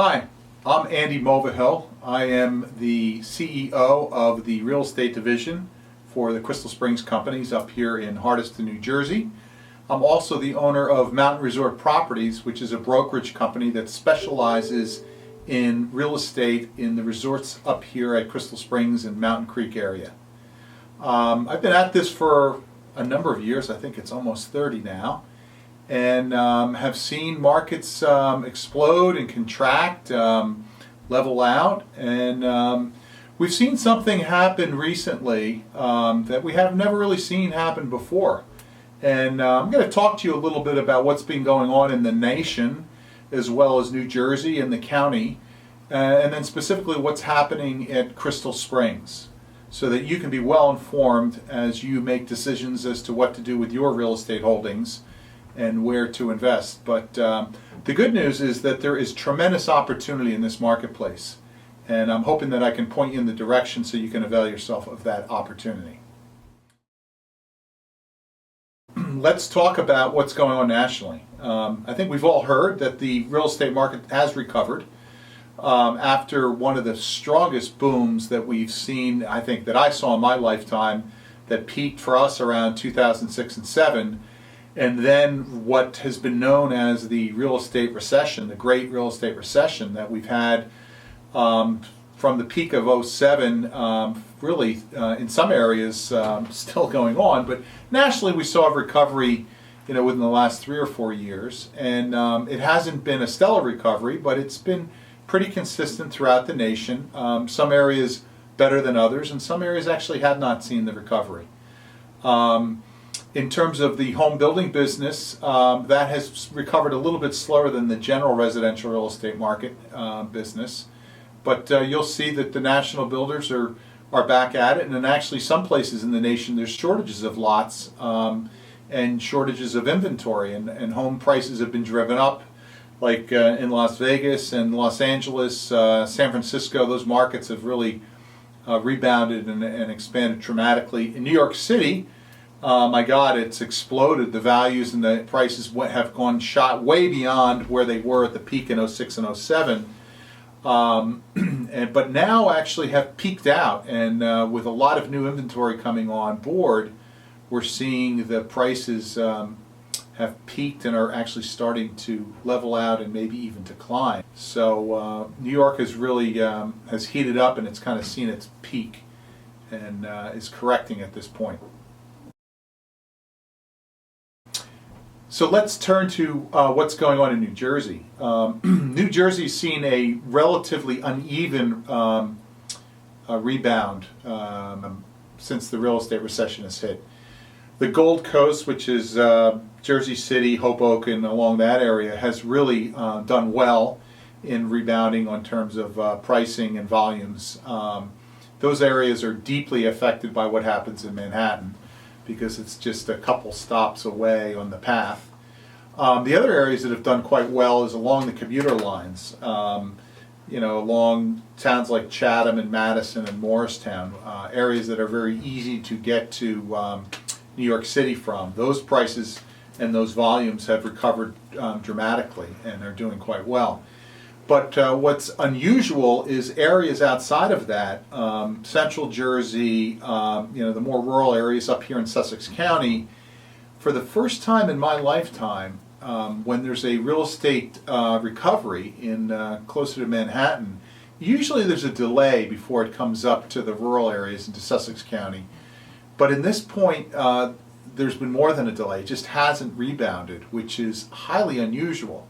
Hi, I'm Andy Mulvihilll. I am the CEO of the real estate division for the Crystal Springs companies up here in Hardyston, New Jersey. I'm also the owner of Mountain Resort Properties, which is a brokerage company that specializes in real estate in the resorts up here at Crystal Springs and Mountain Creek area. I've been at this for a number of years. I think it's almost 30 now. And have seen markets explode and contract, level out, and we've seen something happen recently that we have never really seen happen before. And I'm going to talk to you a little bit about what's been going on in the nation, as well as New Jersey and the county, and then specifically what's happening at Crystal Springs, so that you can be well informed as you make decisions as to what to do with your real estate holdings and where to invest. But the good news is that there is tremendous opportunity in this marketplace, and I'm hoping that I can point you in the direction so you can avail yourself of that opportunity. Let's talk about what's going on nationally. I think we've all heard that the real estate market has recovered after one of the strongest booms that we've seen, I think, that I saw in my lifetime, that peaked for us around 2006 and 7. And then what has been known as the real estate recession, the great real estate recession that we've had from the peak of 07, really in some areas still going on, but nationally we saw a recovery, within the last 3 or 4 years, and it hasn't been a stellar recovery, but it's been pretty consistent throughout the nation. Some areas better than others, and some areas actually have not seen the recovery. In terms of the home building business, that has recovered a little bit slower than the general residential real estate market business. But you'll see that the national builders are back at it, and in actually some places in the nation there's shortages of lots and shortages of inventory, and home prices have been driven up, like in Las Vegas and Los Angeles, San Francisco. Those markets have really rebounded and expanded dramatically. In New York City, my God, it's exploded. The values and the prices have shot way beyond where they were at the peak in 06 and 07. But now actually have peaked out, and with a lot of new inventory coming on board, we're seeing the prices have peaked and are actually starting to level out and maybe even decline. So New York has really has heated up, and it's kind of seen its peak and is correcting at this point. So let's turn to what's going on in New Jersey. New Jersey's seen a relatively uneven rebound since the real estate recession has hit. The Gold Coast, which is Jersey City, Hoboken, along that area, has really done well in rebounding on terms of pricing and volumes. Those areas are deeply affected by what happens in Manhattan, because it's just a couple stops away on the path. The other areas that have done quite well is along the commuter lines, along towns like Chatham and Madison and Morristown, areas that are very easy to get to New York City from. Those prices and those volumes have recovered dramatically and are doing quite well. But what's unusual is areas outside of that, Central Jersey, the more rural areas up here in Sussex County. For the first time in my lifetime, when there's a real estate recovery in closer to Manhattan, usually there's a delay before it comes up to the rural areas into Sussex County. But in this point, there's been more than a delay. It just hasn't rebounded, which is highly unusual.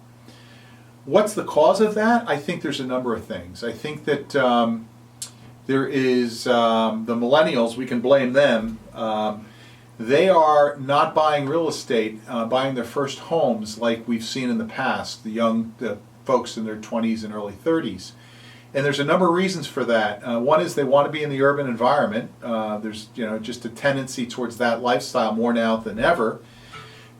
What's the cause of that? I think there's a number of things. I think that there is the millennials. We can blame them. They are not buying real estate, buying their first homes like we've seen in the past, the folks in their 20s and early 30s. And there's a number of reasons for that. One is they want to be in the urban environment. There's just a tendency towards that lifestyle more now than ever.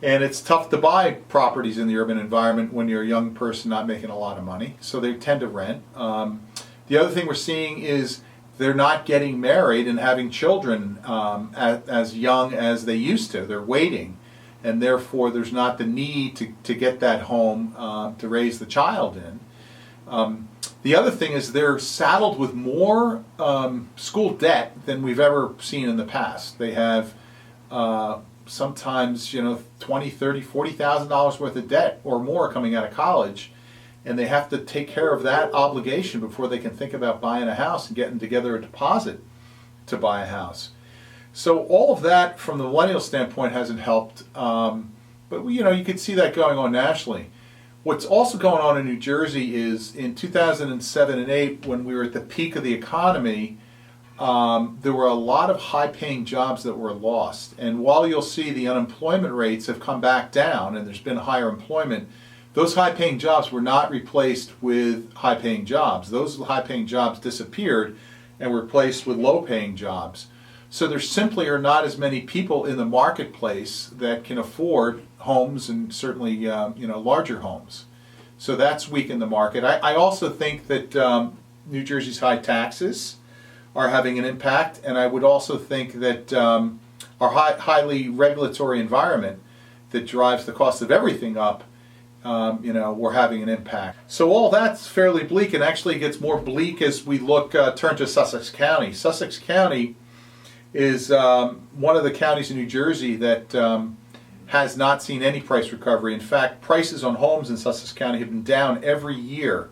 And it's tough to buy properties in the urban environment when you're a young person not making a lot of money, so they tend to rent. The other thing we're seeing is they're not getting married and having children as young as they used to. They're waiting, and therefore there's not the need to get that home to raise the child in. The other thing is they're saddled with more school debt than we've ever seen in the past. They have sometimes, you know, $20, $30, $40,000 worth of debt or more coming out of college, and they have to take care of that obligation before they can think about buying a house and getting together a deposit to buy a house. So all of that from the millennial standpoint hasn't helped, but you know, you could see that going on nationally. What's also going on in New Jersey is in 2007 and 8, when we were at the peak of the economy, there were a lot of high-paying jobs that were lost. And while you'll see the unemployment rates have come back down and there's been higher employment, those high-paying jobs were not replaced with high-paying jobs. Those high-paying jobs disappeared and were replaced with low-paying jobs. So there simply are not as many people in the marketplace that can afford homes, and certainly you know, larger homes. So that's weakened the market. I also think that New Jersey's high taxes are having an impact, and I would also think that our highly regulatory environment that drives the cost of everything up, you know, we're having an impact. So all that's fairly bleak, and actually gets more bleak as we look turn to Sussex County. Sussex County is one of the counties in New Jersey that has not seen any price recovery. In fact, prices on homes in Sussex County have been down every year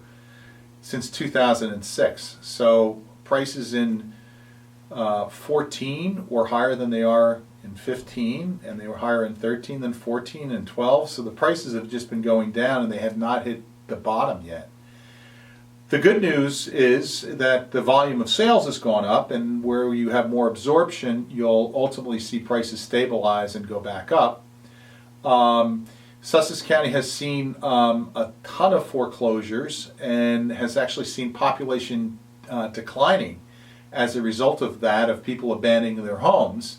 since 2006. So prices in 14 were higher than they are in 15, and they were higher in 13 than 14 and 12. So the prices have just been going down, and they have not hit the bottom yet. The good news is that the volume of sales has gone up, and where you have more absorption, you'll ultimately see prices stabilize and go back up. Sussex County has seen a ton of foreclosures and has actually seen population declining as a result of that, of people abandoning their homes.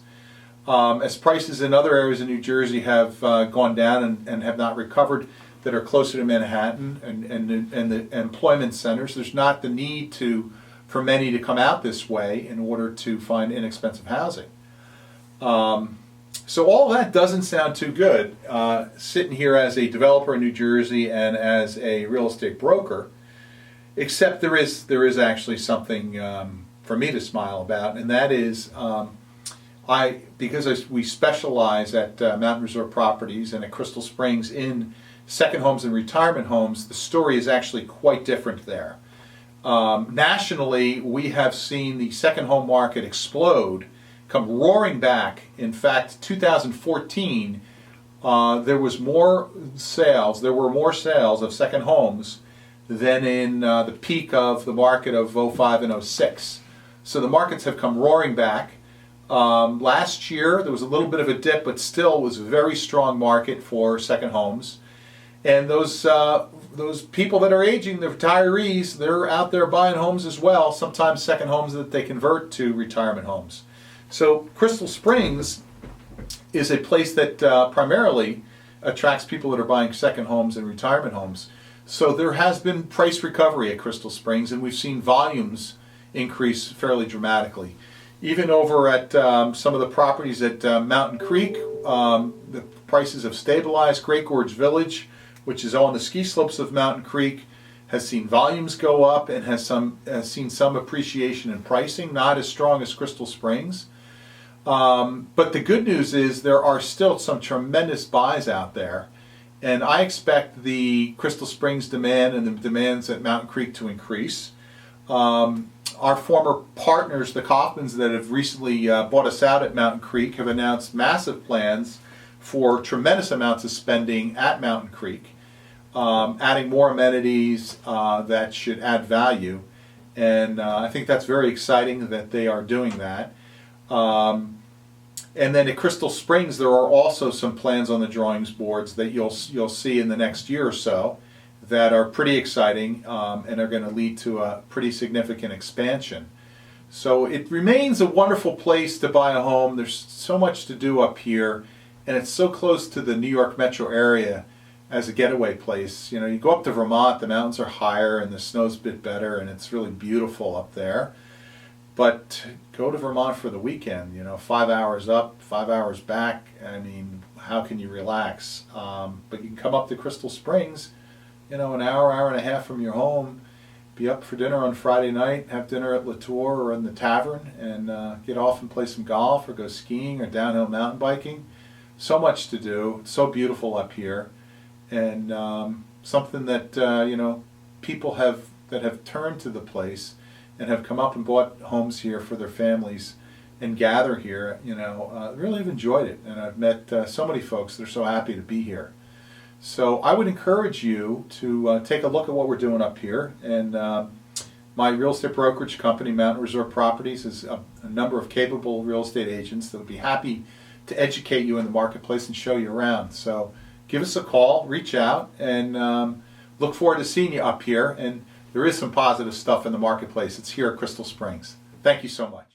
As prices in other areas of New Jersey have gone down and have not recovered, that are closer to Manhattan and the employment centers, there's not the need for many to come out this way in order to find inexpensive housing. So all that doesn't sound too good. Sitting here as a developer in New Jersey and as a real estate broker, except there is actually something for me to smile about, and that is because we specialize at Mountain Resort Properties and at Crystal Springs in second homes and retirement homes, the story is actually quite different there. Nationally, we have seen the second home market explode, come roaring back. In fact, 2014, there were more sales of second homes than in the peak of the market of 05 and 06. So the markets have come roaring back. Last year, there was a little bit of a dip, but still it was a very strong market for second homes. And those people that are aging, the retirees, they're out there buying homes as well, sometimes second homes that they convert to retirement homes. So Crystal Springs is a place that primarily attracts people that are buying second homes and retirement homes. So there has been price recovery at Crystal Springs, and we've seen volumes increase fairly dramatically. Even over at some of the properties at Mountain Creek, the prices have stabilized. Great Gorge Village, which is on the ski slopes of Mountain Creek, has seen volumes go up and has seen some appreciation in pricing, not as strong as Crystal Springs. But the good news is there are still some tremendous buys out there, and I expect the Crystal Springs demand and the demands at Mountain Creek to increase. Our former partners, the Kaufmans, that have recently bought us out at Mountain Creek, have announced massive plans for tremendous amounts of spending at Mountain Creek, adding more amenities that should add value. And I think that's very exciting that they are doing that. And then at Crystal Springs, there are also some plans on the drawings boards that you'll see in the next year or so that are pretty exciting and are going to lead to a pretty significant expansion. So it remains a wonderful place to buy a home. There's so much to do up here, and it's so close to the New York metro area as a getaway place. You know, you go up to Vermont, the mountains are higher and the snow's a bit better, and it's really beautiful up there. But go to Vermont for the weekend, you know, 5 hours up, 5 hours back. I mean, how can you relax? But you can come up to Crystal Springs, you know, an hour, hour and a half from your home, be up for dinner on Friday night, have dinner at Latour or in the tavern, and get off and play some golf or go skiing or downhill mountain biking. So much to do. It's so beautiful up here, and something that people that have turned to the place and have come up and bought homes here for their families and gather here, really have enjoyed it. And I've met so many folks that are so happy to be here. So I would encourage you to take a look at what we're doing up here. And my real estate brokerage company, Mountain Resort Properties, is a number of capable real estate agents that would be happy to educate you in the marketplace and show you around. So give us a call, reach out, and look forward to seeing you up here. And there is some positive stuff in the marketplace. It's here at Crystal Springs. Thank you so much.